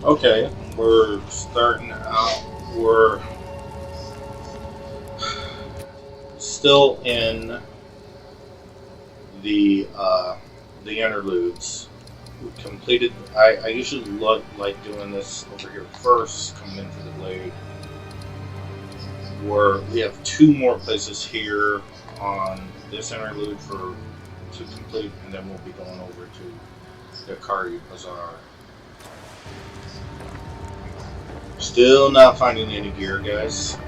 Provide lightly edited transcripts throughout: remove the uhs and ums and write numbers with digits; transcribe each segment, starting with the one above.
Okay, we're starting out. We're still in the interludes. We completed. I usually like doing this over here first, coming into the glade. We have two more places here on this interlude to complete, and then we'll be going over to the Kari Bazaar. Still not finding any gear, guys.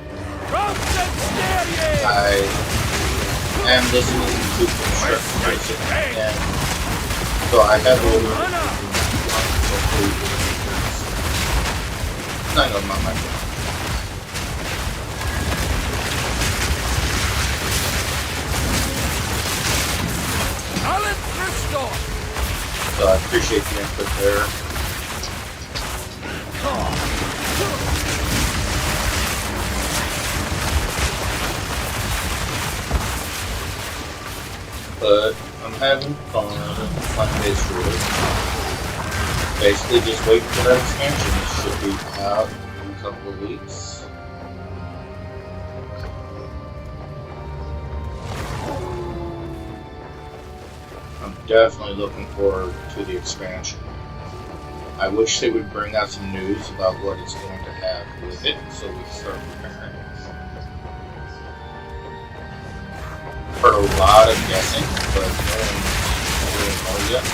I am listening to construction music, and so I have ordered not on my phone. So I appreciate the input there. But I'm having fun playing base Druid. Basically just waiting for that expansion. It should be out in a couple of weeks. I'm definitely looking forward to the expansion. I wish they would bring out some news about what it's going to have with it so we can start preparing. Heard a lot of guessing, but no one really knows yet.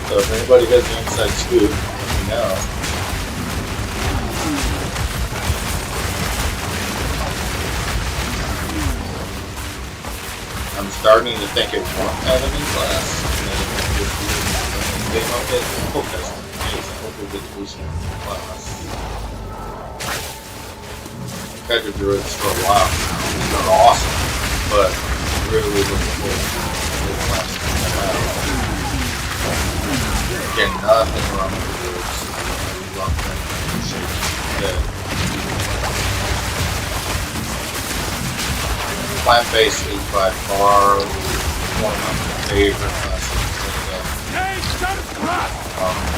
So if anybody has an inside scoop, let me know. I'm starting to think it won't have any class, and then it will just be game of it. I hope that's the case. I hope we'll get the boost in class. I've had the Druids for a while now. They're awesome, but really looking forward to the class coming out. Again, nothing wrong with the Druids. I love them. Appreciate Plant-based is by far one of my favorite classes.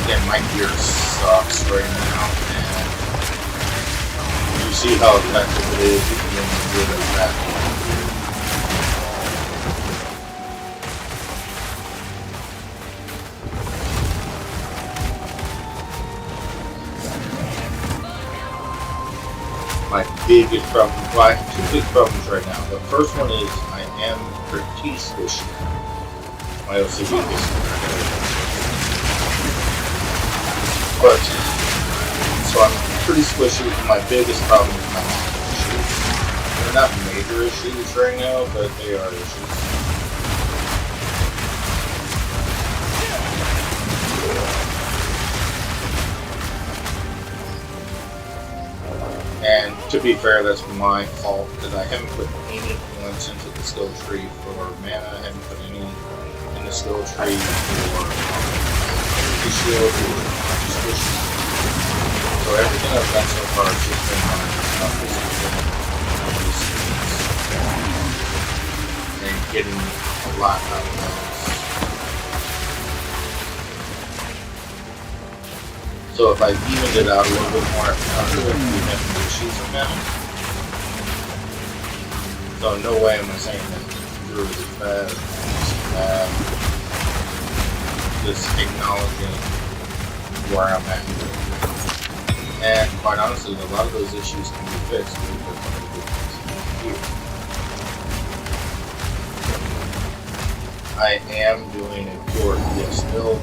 Again, my gear sucks right now, and you see how effective it is even when you get it back. My biggest problem, well, I have two big problems right now. The first one is I am pretty squishy. My OCD is but so I'm pretty squishy. My biggest problem is my issues. They're not major issues right now, but they are issues. And to be fair, that's my fault because I haven't put any points into the skill tree for mana. I haven't put any in the skill tree for shield. So everything I've done so far has just been on and getting a lot out of those. So if I evened it out a little bit more, I would be having issues with that. So no way am I saying that Druid is bad. Just acknowledging where I'm at. And quite honestly, a lot of those issues can be fixed with one of the good things here. I am doing a pure yes build.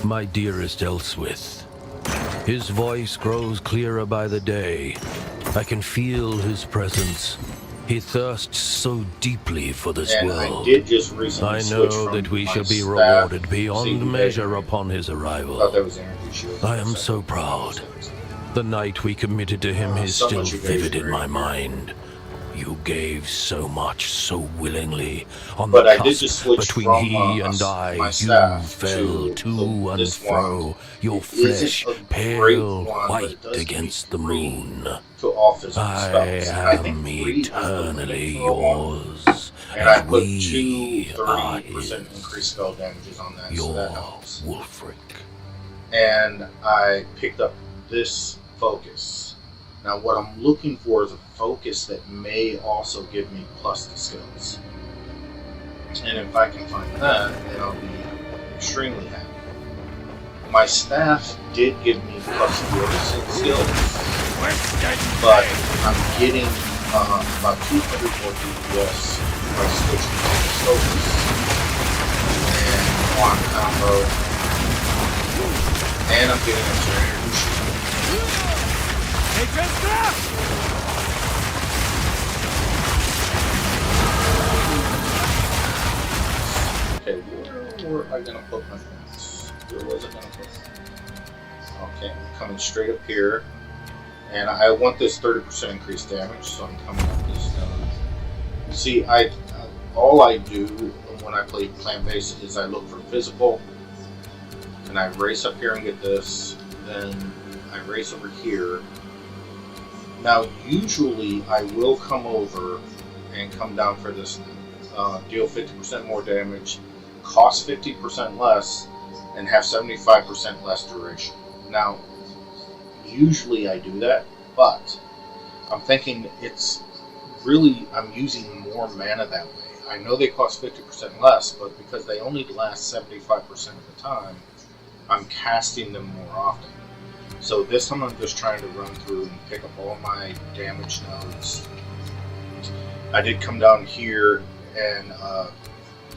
My dearest Elswith, his voice grows clearer by the day. I can feel his presence. He thirsts so deeply for this world. I did just recently I know that we shall be rewarded beyond measure upon his arrival. I am so proud. The night we committed to him is still vivid in my mind. You gave so much so willingly. On But the I did cusp just switch between from he and my I, you staff fell to and this wand. fro, your It isn't flesh a great pale wand, but it white does give me against the 3 moon. to all physical I spells. And I think am 3 is the limit eternally for a wand. yours, And I and put two we are 30% his. increased spell damages on that, so Your that helps. Wolfric. And I picked up this focus. Now what I'm looking for is a focus that may also give me plus the skills. And if I can find that, then I'll be extremely happy. My staff did give me plus 4 skills, but I'm getting about 200 more DPS by switching to the focus and on combo, and I'm getting extra energy. Okay, where am I gonna put my things? Where was I gonna put? Okay, I'm coming straight up here. And I want this 30% increased damage, so I'm coming up this down. See, all I do when I play plant-based is I look for physical, and I race up here and get this, then I race over here. Now, usually I will come over and come down for this, deal 50% more damage, cost 50% less, and have 75% less duration. Now, usually I do that, but I'm thinking it's really, I'm using more mana that way. I know they cost 50% less, but because they only last 75% of the time, I'm casting them more often. So this time I'm just trying to run through and pick up all my damage nodes. I did come down here and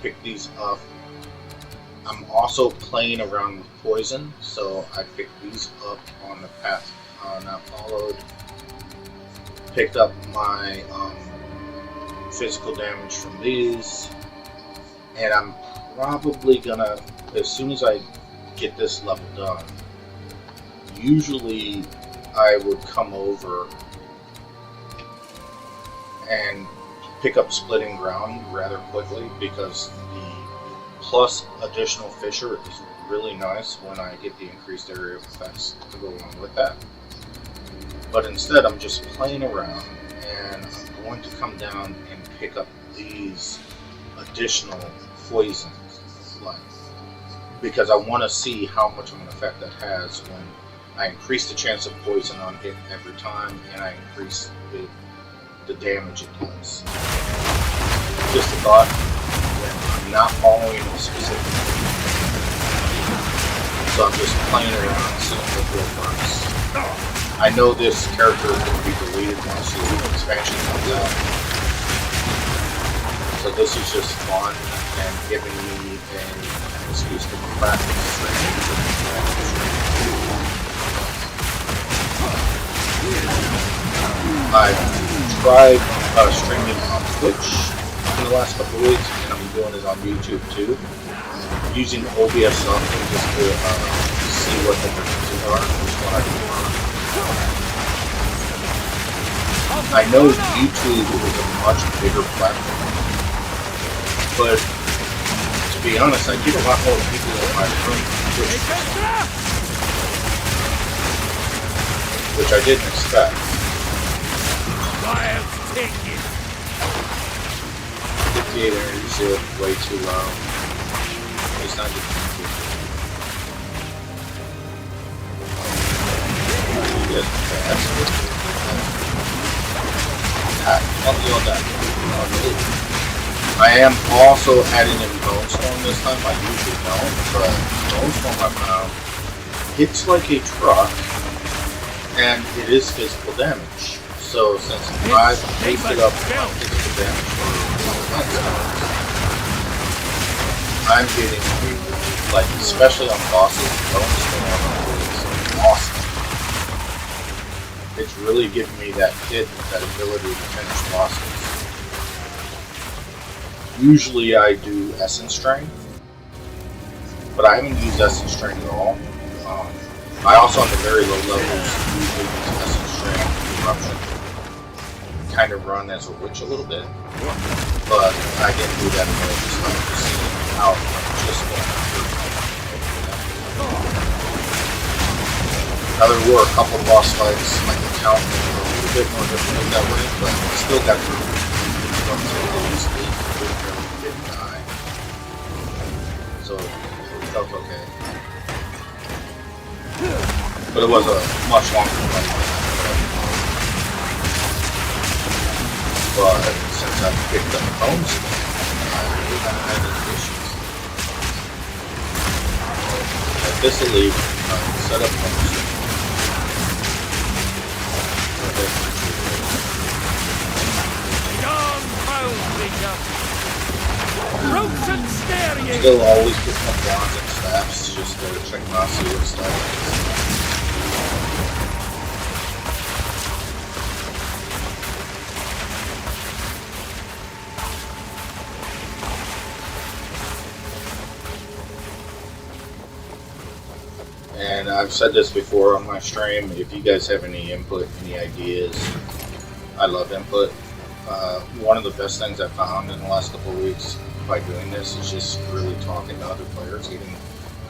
pick these up. I'm also playing around with poison, so I picked these up on the path not followed. Picked up my physical damage from these, and I'm probably gonna, as soon as I get this level done, usually I would come over and pick up Splitting Ground rather quickly, because the plus additional Fissure is really nice when I get the increased area of effects to go along with that. But instead I'm just playing around, and I'm going to come down and pick up these additional poisons, because I want to see how much of an effect that has when I increase the chance of poison on hit every time, and I increase the damage it does. Just a thought, when I'm not following a specific thing. So I'm just playing around, seeing what works. I know this character is going to be deleted once the expansion comes out. So this is just fun and giving me an excuse to practice. I've tried streaming on Twitch in the last couple of weeks, and I'm doing it on YouTube too, using OBS something just to see what the differences are, which one I can learn. I know YouTube is a much bigger platform, but to be honest, I get a lot more people in my room on Twitch, which I didn't expect. 58 energy shield, way too low. It's not good. Yes, that's good. I am also adding in Bone Storm this time. I usually don't, but Bone Storm I found hits like a truck, and it is physical damage. So since I've boosted up my physical damage for I'm getting, like, especially on bosses, Bone Storm is awesome. It's really giving me that hit, that ability to finish bosses. Usually I do Essence Strain, but I haven't used Essence Strain at all. I also, on the very low levels, usually use Essence Strain, Eruption, kind of run as a witch a little bit, but I didn't do that anymore. Just like to see how just now there were a couple of boss fights, like the count a little bit more difficult that way, but still got through. Didn't die, so it felt okay. But it was a much longer fight. But since I picked up bones, I really haven't had any issues. At this elite, set up bones. Still always picking up wands and staffs, just to check my see what stuff is. And I've said this before on my stream, if you guys have any input, any ideas, I love input. One of the best things I found in the last couple of weeks by doing this is just really talking to other players, getting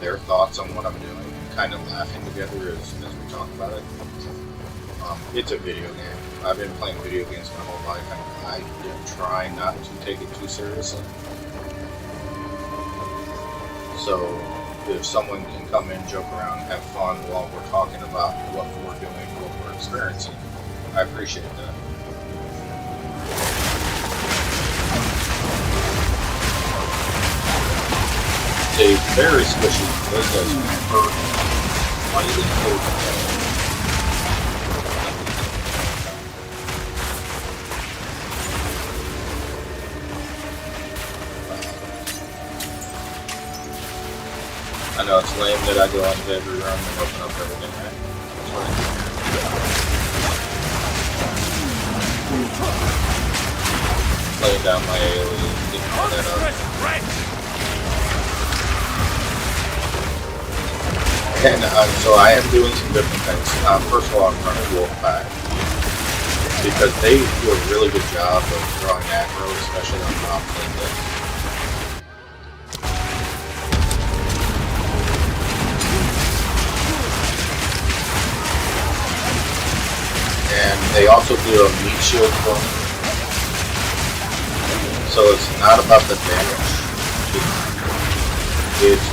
their thoughts on what I'm doing, and kind of laughing together as we talk about it. It's a video game. I've been playing video games my whole life, and I try not to take it too seriously. So if someone can come in, joke around, have fun while we're talking about what we're doing, what we're experiencing, I appreciate that. They're very squishy. Those guys hurt. Why do they hurt? I know it's lame that I go into every room and open up everything, right? Laying down my AoE, getting all that up. And so I am doing some different things. First of all, I'm running Wolf back because they do a really good job of drawing aggro, especially on top like this. And they also do a meat shield for me. So it's not about the damage. It's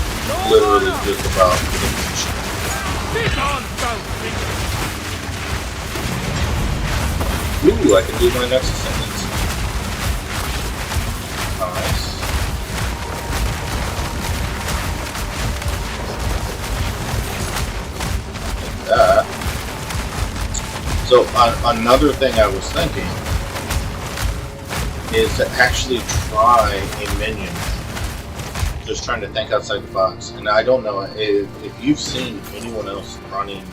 literally just about the meat shield. Ooh, I can do my next sentence. Nice. Like that. So another thing I was thinking is to actually try a minion. Just trying to think outside the box. And I don't know if you've seen anyone else running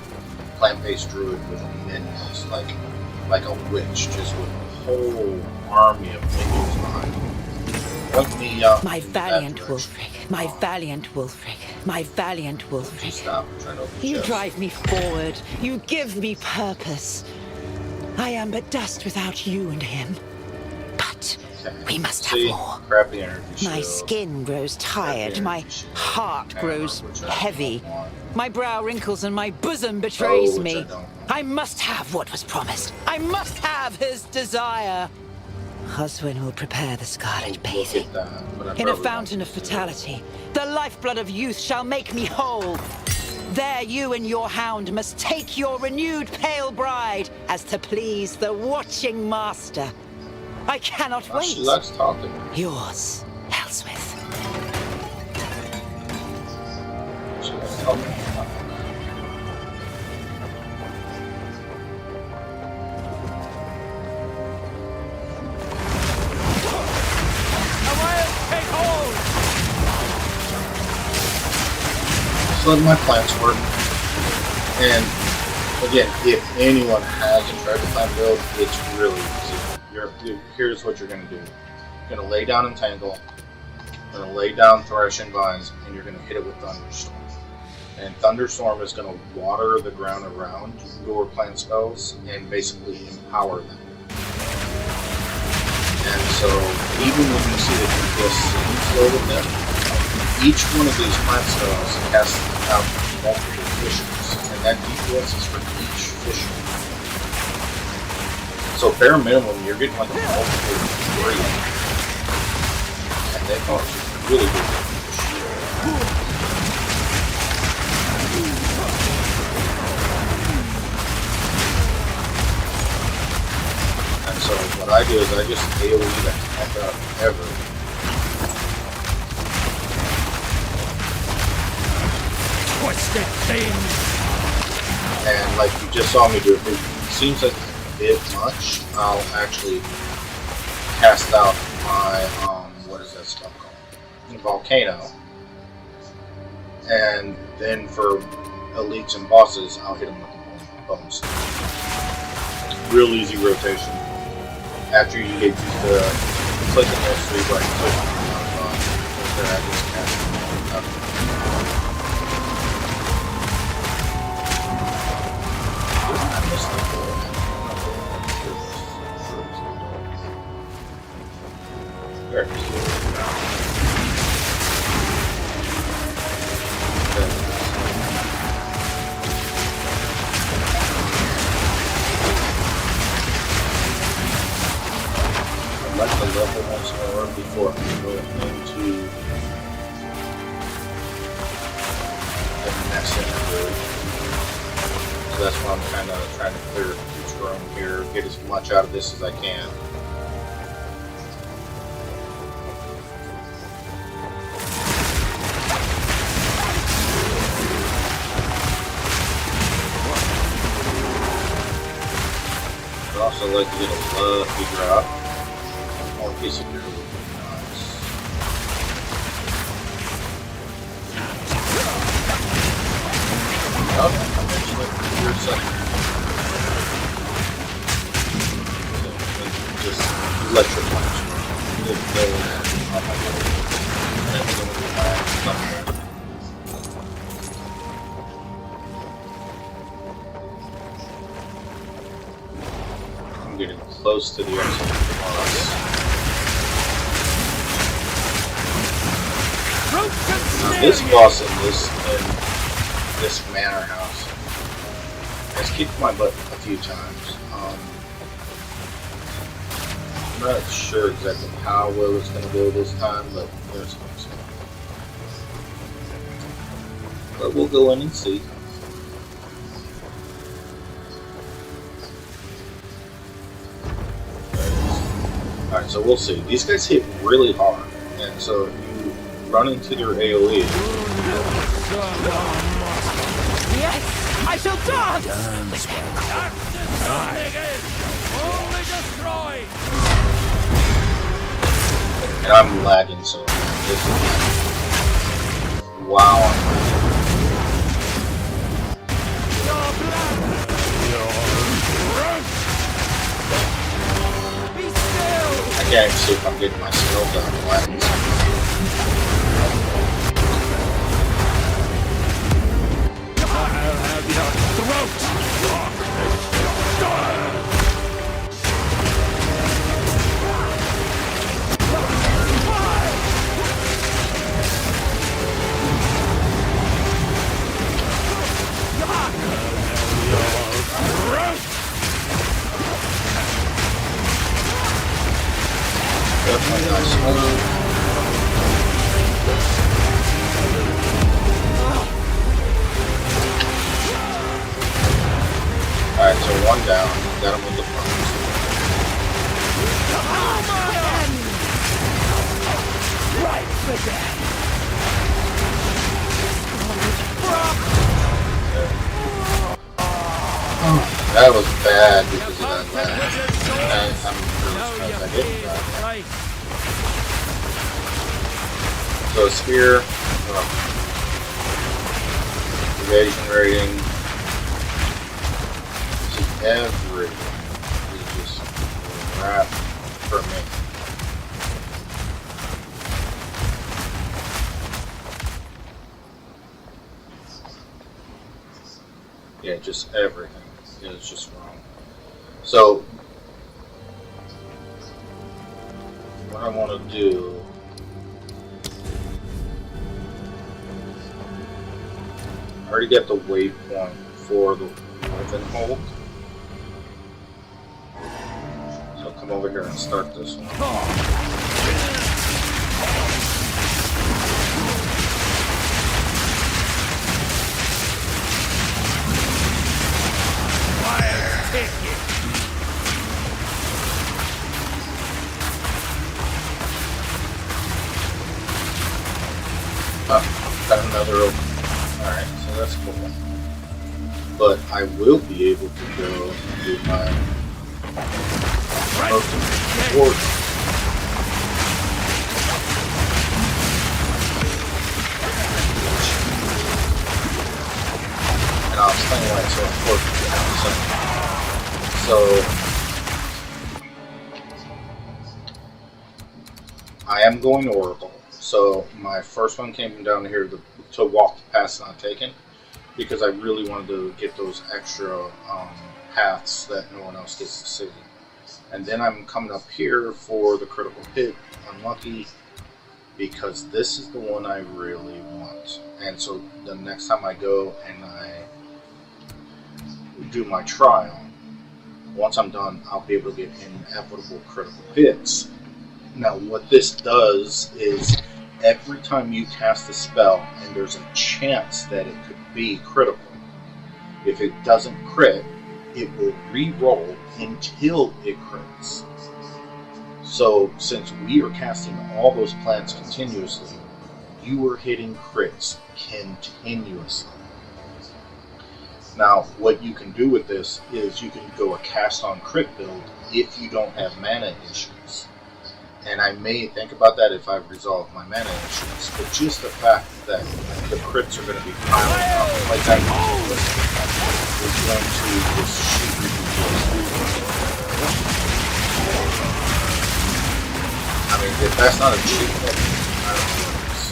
plant-based druid with minions, like a witch, just with a whole army of minions behind them. Point me up. My valiant Wulfric, my valiant Wulfric, my valiant Wulfric. Stop trying to open the You chest. drive me forward. You give me purpose. I am but dust without you and him. But we must have more. Crappy energy My shield. skin grows tired. My heart grows heavy. My brow wrinkles and my bosom betrays which I me. don't. I must have what was promised. I must have his desire. Oswin will prepare the scarlet Look bathing. at that, but I In a probably fountain won't of use it. fatality, the lifeblood of youth shall make me whole. There you and your hound must take your renewed pale bride, as to please the watching master. I cannot Oh, she wait. likes talking. Yours, Elswith. She likes talking. Just letting my plants work. And again, if anyone hasn't tried the plant build, it's really easy. Here's what you're going to do. You're going to lay down Entangle, you're going to lay down Thresh and Vines, and you're going to hit it with Thunderstorm. And Thunderstorm is going to water the ground around your plant spells and basically empower them. And so, even when you see the DPS seems low with them, each one of these plant stones casts out multiple fissures, and that DPS is for each fissure. So bare minimum, you're getting like a multiple of 3. And they are really good damage. And so what I do is I just AoE the heck out of ever. Twisted thing! And like you just saw me do, if it seems like a bit much, I'll actually cast out my, what is that stuff called? Volcano. And then for elites and bosses, I'll hit them with the bones. Real easy rotation. After you get used to clicking those 3 buttons, I just cast them. There. I'd like to level once more before I go into the next interlude. So that's why I'm kind of trying to clear each room here, get as much out of this as I can. I'd also like to get a lucky drop. One piece of gear would be nice. Oh, eventually, gear second. So, just electric punch. I'm getting close to the Exile boss. Now this boss in this manor house has kicked my butt a few times. I'm not sure exactly how well it's going to go this time, but there's hopes. But we'll go in and see. Alright, so we'll see. These guys hit really hard, and so if you run into their AoE. Yes, I shall dance! Only destroy! And I'm lagging so this is wow. I can't even see if I'm getting my skill done. I'll have your throat! Definitely nice move. Alright, so one down. Got him with the punch. Right for that! That was bad because of that lag. And I'm really surprised I didn't die. Right. So spear, evasion rating, everything is just crap for me. Yeah, just everything is just wrong. So what I want to do. I already got the waypoint for the Riven Hold. So I'll come over here and start this one. Got another open. Alright, so that's cool. But I will be able to go and do my ultimate. And I'll explain why it's so important in a second. So I am going Oracle. So my first one came down here to walk the paths not taken, because I really wanted to get those extra paths that no one else gets to see. And then I'm coming up here for the critical hit, unlucky, because this is the one I really want. And so the next time I go and I do my trial, once I'm done, I'll be able to get inevitable critical hits. Now what this does is every time you cast a spell and there's a chance that it could be critical, if it doesn't crit, it will re-roll until it crits. So since we are casting all those plants continuously, you are hitting crits continuously. Now what you can do with this is you can go a cast on crit build if you don't have mana issues. And I may think about that if I've resolved my mana issues, but just the fact that the crits are going to be piling up, like that is going to just shoot you. I mean, if that's not a cheat, I don't know what it is.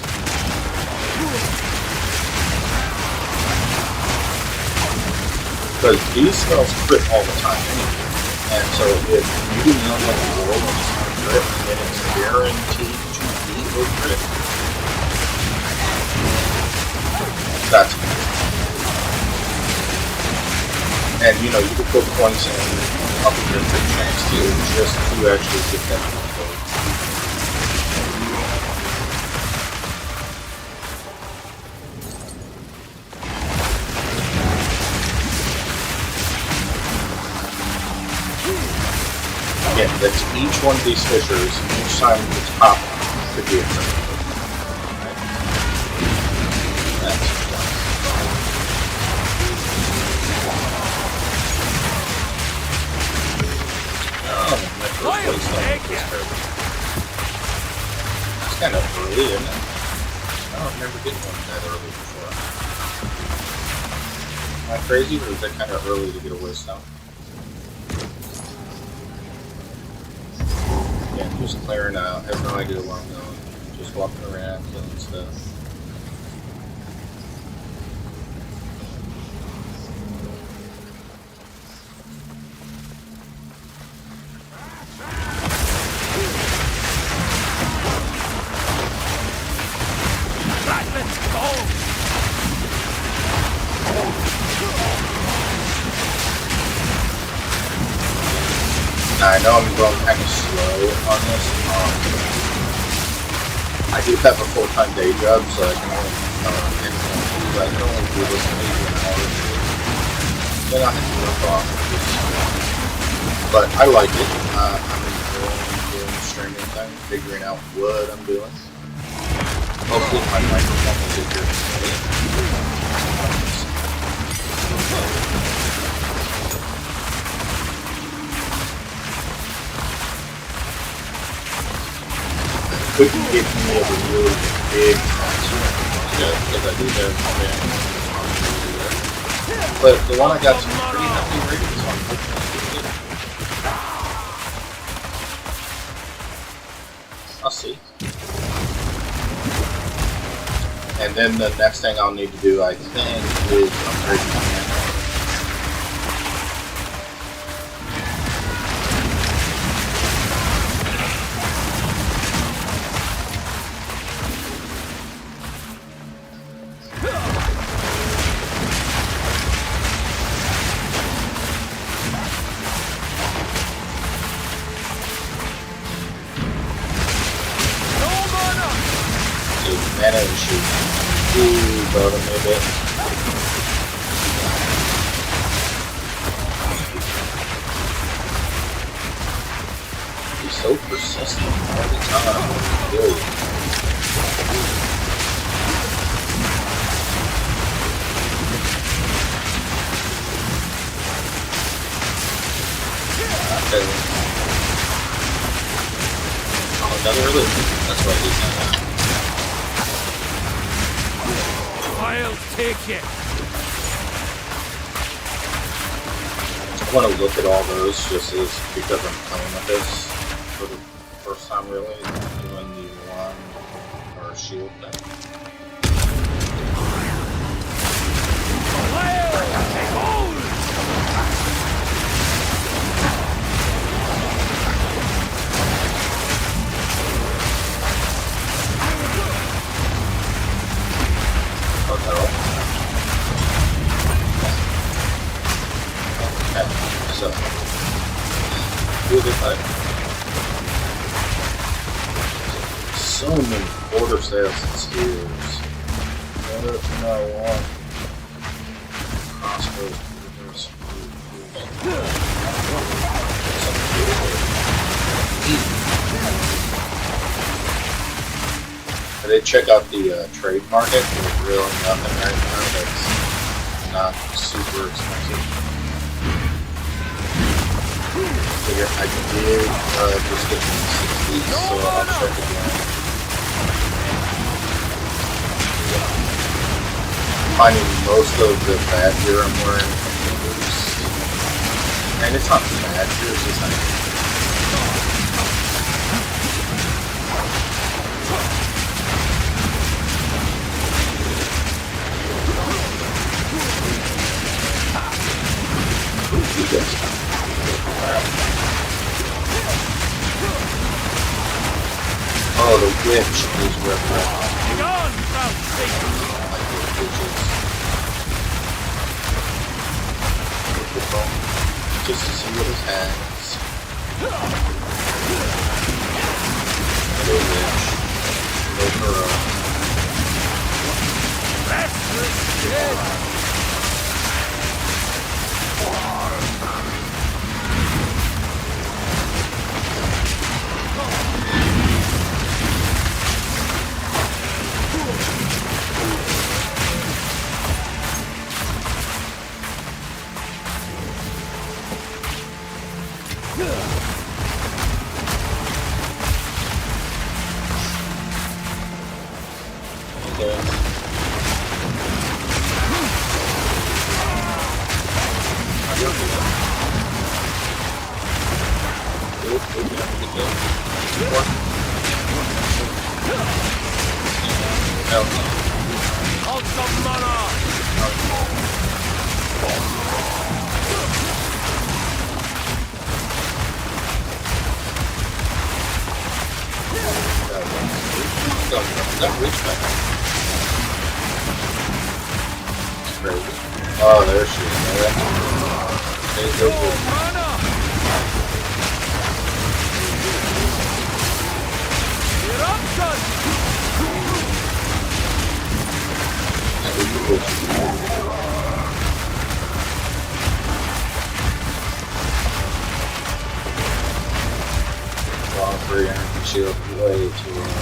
Because these spells crit all the time anyway. And so if you know what the world is on crit, then it's guaranteed to be a crit. That's good. And you know, you can put points in up in your crit chance too, just to actually get that control. Again, that's each one of these fissures, each time the top could be a crit. Right? That's one. Oh, my first place is terrible. It's kind of early, isn't it? I don't remember getting one that early before. Am I crazy, or is that kind of early to get a waste out? Just clearing out, have no idea where I'm going. Just walking around, killing stuff. Now, I know I'm going kind of slow on this. I do have a full-time day job, so I can only do this maybe an hour or two. Then I have to work off of this. But I like it. I'm enjoying doing the streaming thing, figuring out what I'm doing. Hopefully my microphone will get here today. Couldn't get me a really big transfer. Yeah, because I do have that. But the one I got some pretty hefty ratings on, I'll see. And then the next thing I'll need to do, I think, is upgrade my mana. Ooh, bottom a bit. He's so persistent all the time. Really. Okay. Oh, another religion. That's why he's not out. I'll take it. I want to look at all those just as because I'm playing with this for the first time really, doing the one or shield thing. So, so many border sales and steers. What do I want? Crossbows, borders, I did check out the trade market. There's really nothing right now that's not super expensive. I did just get them 60, so I'll check again. Finding most of the bad gear I'm wearing from the boots. And it's not bad gear, it's just like oh, the witch is ripping. Hang on, proud Satan. Like the witches. Just to see what his hands. Little witch. Little girl. Restless dead. Oh, there she is. There you go. Long 300 shield way too long.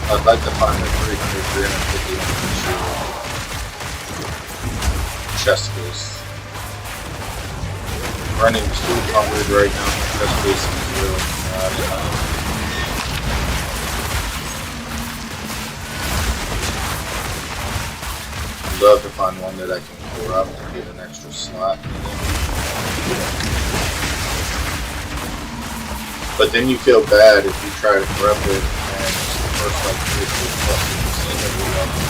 I'd like to find a 350 shield. Chest boost. Running 200 right now. Chest boost is really not enough. I'd love to find one that I can corrupt and get an extra slot. But then you feel bad if you try to corrupt it and it's the first like 3% of your level.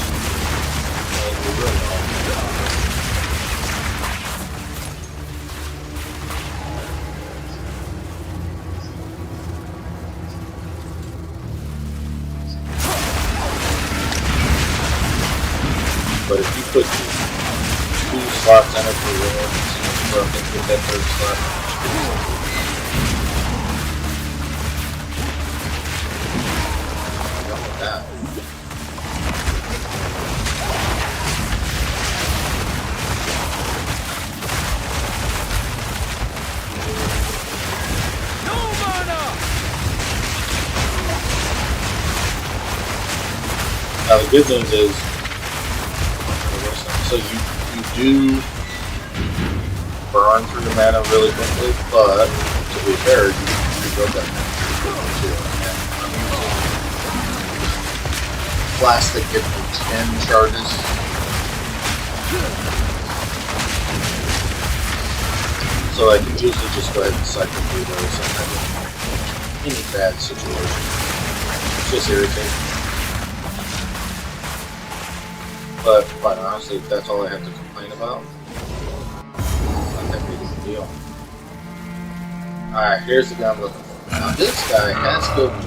But if you put 2 slots in it for ruins, so I think with that 3rd slot, that. No mana! Now the good news is, so you do burn through the mana really quickly, but to be fair, you rebuild that mana too. And I'm using plastic get me 10 charges. So I can usually just go ahead and cycle through those and I don't have any bad situation. It's just irritating. But quite honestly, if that's all I have to complain about, not that big of a deal. Alright, here's the guy I'm looking for. Now this guy has good moves.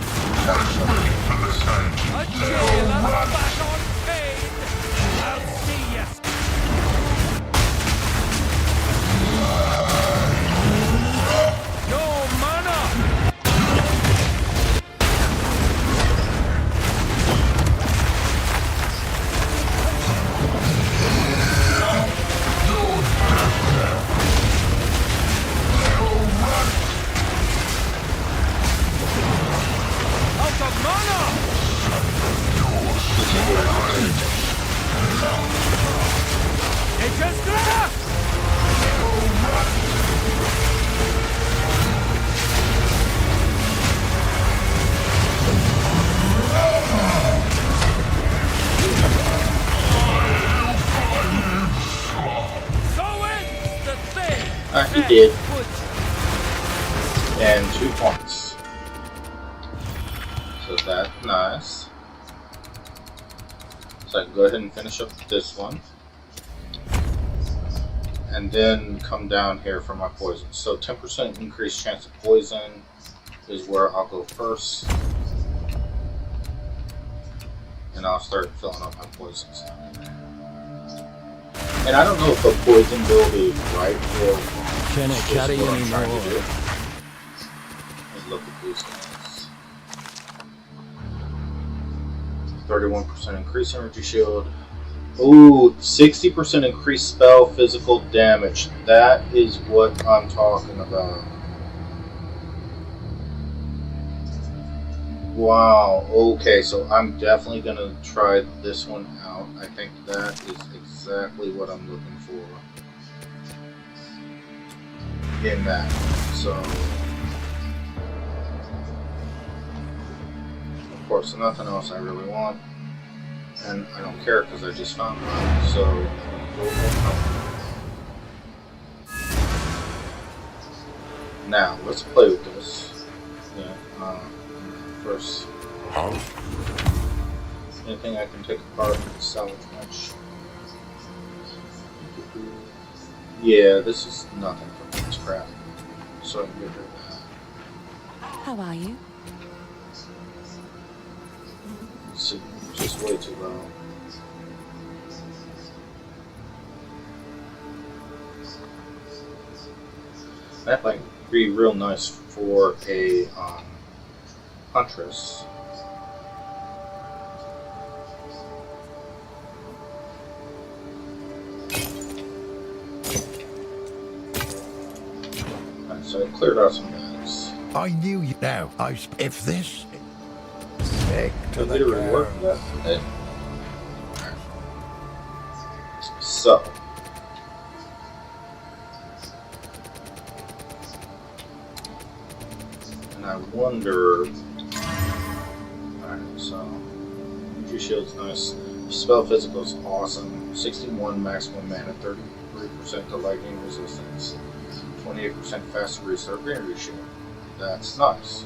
A chill and back on pain! I'll see ya! No mana! Out of mana! Nature's grasp! So ends the thing! He did. Good. And 2 points. So that's nice. So I can go ahead and finish up this one. And then come down here for my poison. So 10% increased chance of poison is where I'll go first. And I'll start filling up my poisons. And I don't know if the poison build is right or Can I carry what I'm any trying to more? do. Let's look at these guys. 31% increased energy shield. Ooh, 60% increased spell physical damage. That is what I'm talking about. Wow, okay, so I'm definitely gonna try this one out. I think that is exactly what I'm looking for in that. So, of course, nothing else I really want. And I don't care because I just found one. So, now, let's play with this. Yeah, first, anything I can take apart and salvage much. Yeah, this is nothing for me, it's crap. So I can get rid of that. How are you? It's just way too low. That might be real nice for a huntress. Alright, so I cleared out some bags. I knew you now. If this. Back to Did I get a the reward car. for that today? So. And I wonder. Alright, so. Energy shield's nice. Spell physical is awesome. 61 maximum mana, 33% to lightning resistance, 28% faster restart of energy shield. That's nice.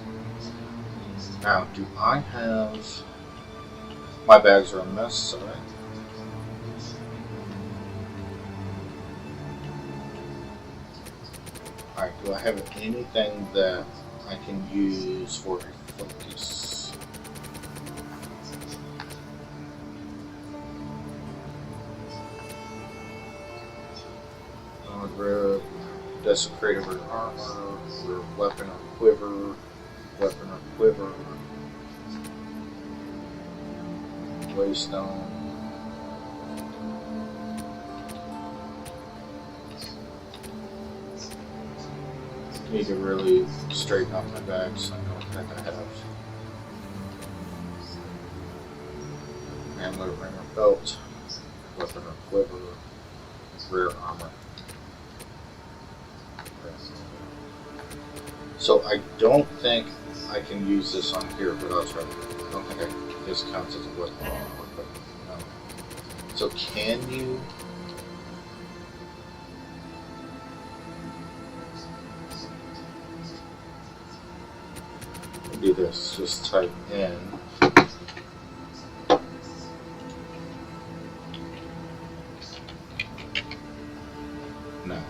Now, do I have... My bags are a mess, sorry. Alright, do I have anything that I can use for a focus? Grip, desecrated armor, weapon or quiver, weapon or quiver. Waystone. Need to really straighten up my bag so I know what I have. Antler, ringer, belt, weapon or quiver, rear armor. So I don't think I can use this on here, but I'll try. I don't think this counts as a weapon. No. So can you? Do this. Just type in. No.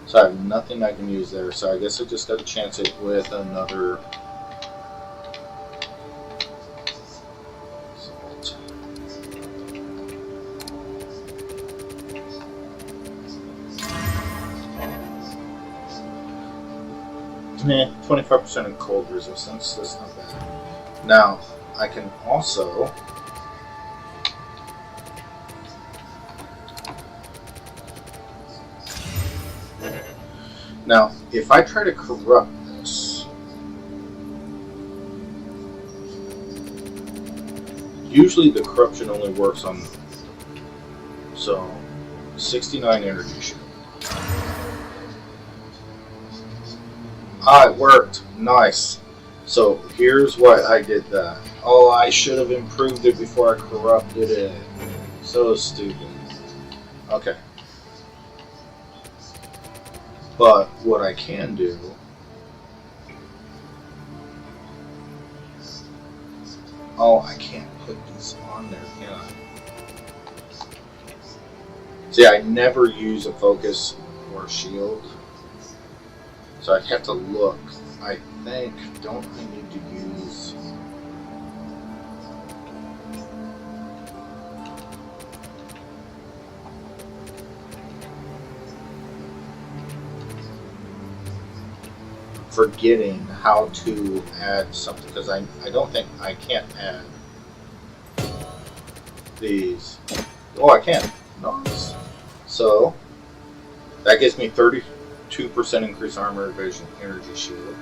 So I have nothing I can use there. So I guess I just got to chance it with another. Salt. Yeah, 25% in cold resistance. That's not bad. Now I can also. Now, if I try to corrupt this, usually the corruption only works on, so 69 energy shield. Ah, it worked. Nice. So here's why I did that. Oh, I should have improved it before I corrupted it. So stupid. Okay. But what I can do I can't put these on there, can I? See, I never use a focus or a shield. So I'd have to look. I think, don't I need to use... forgetting how to add something, because I don't think I can't add these. Oh, I can. Nice. So that gives me 32% increased armor, evasion, energy shield.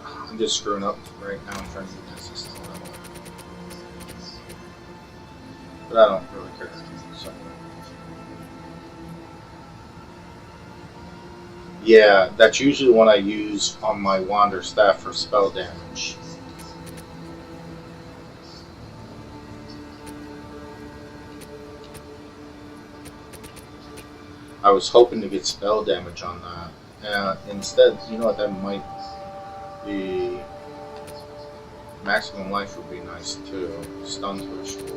I'm just screwing up right now. I'm trying to get this system. But I don't really care. So. Yeah, that's usually what I use on my Wander staff for spell damage. I was hoping to get spell damage on that. Instead, you know what, that might be... Maximum life would be nice too. Stun threshold.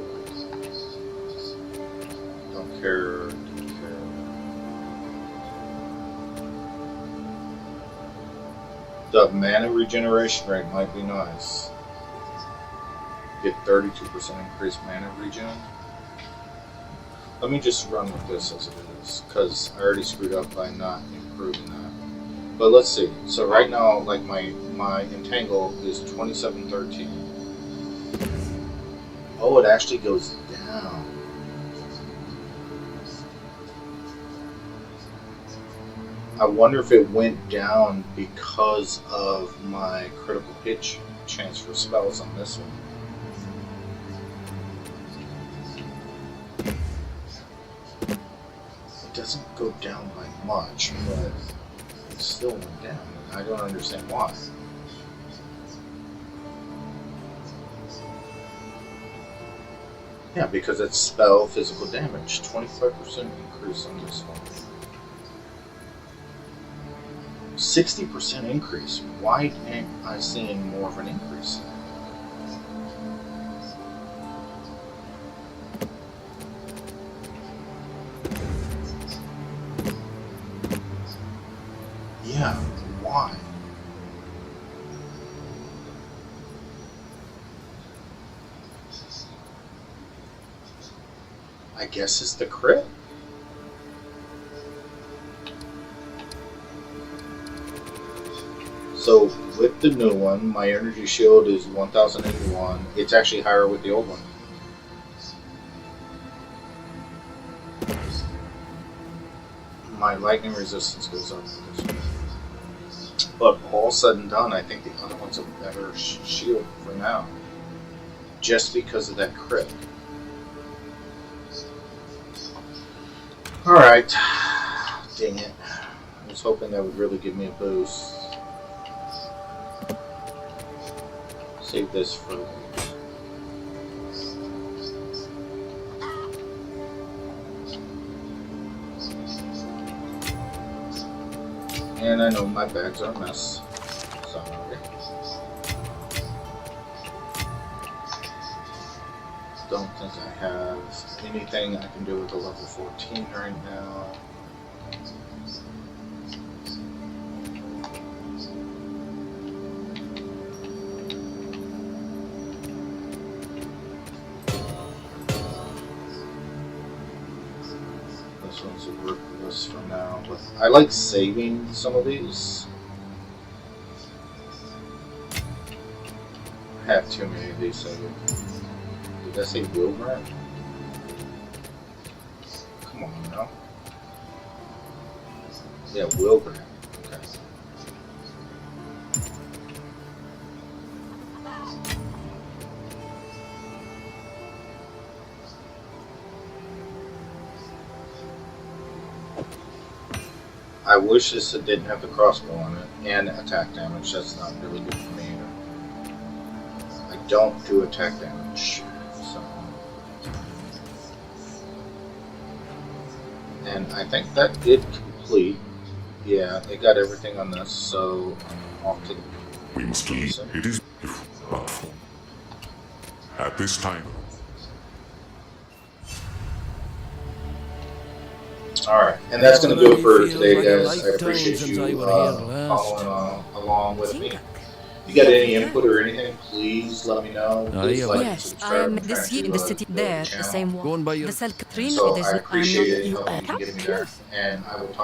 Don't care. The mana regeneration rate might be nice. Get 32% increased mana regen. Let me just run with this as it is, because I already screwed up by not improving that. But let's see. So right now, like my entangle is 2713. Oh, it actually goes down. I wonder if it went down because of my critical hit chance for spells on this one. It doesn't go down by much, but it still went down. I don't understand why. Yeah, because it's spell physical damage. 25% increase on this one. 60% increase. Why ain't I seeing more of an increase? Yeah, why? I guess it's the crit. So with the new one, my energy shield is 1081. It's actually higher with the old one. My lightning resistance goes up with this one. But all said and done, I think the other one's a better shield for now. Just because of that crit. Alright. Dang it. I was hoping that would really give me a boost. Save this for later. And I know my bags are a mess. Sorry. Don't think I have anything I can do with a level 14 right now. This one's worthless for now, but I like saving some of these. I have too many of these saved. Did I say will grant? Come on now. Yeah, will grant. Okay. I wish this didn't have the crossbow on it and attack damage. That's not really good for me either. I don't do attack damage. And I think that did complete. Yeah, it got everything on this, so I'm off to the... Winston, it is beautiful. At this time. Alright, and that's going to do it for today, guys. I appreciate you following along with me. If you got any input or anything, please let me know. Please like and Yes, subscribe. I'm this year in the city there, the same one. Go on by your... The Cell Catherine, So it is I appreciate it, you helping getting me there. And I will talk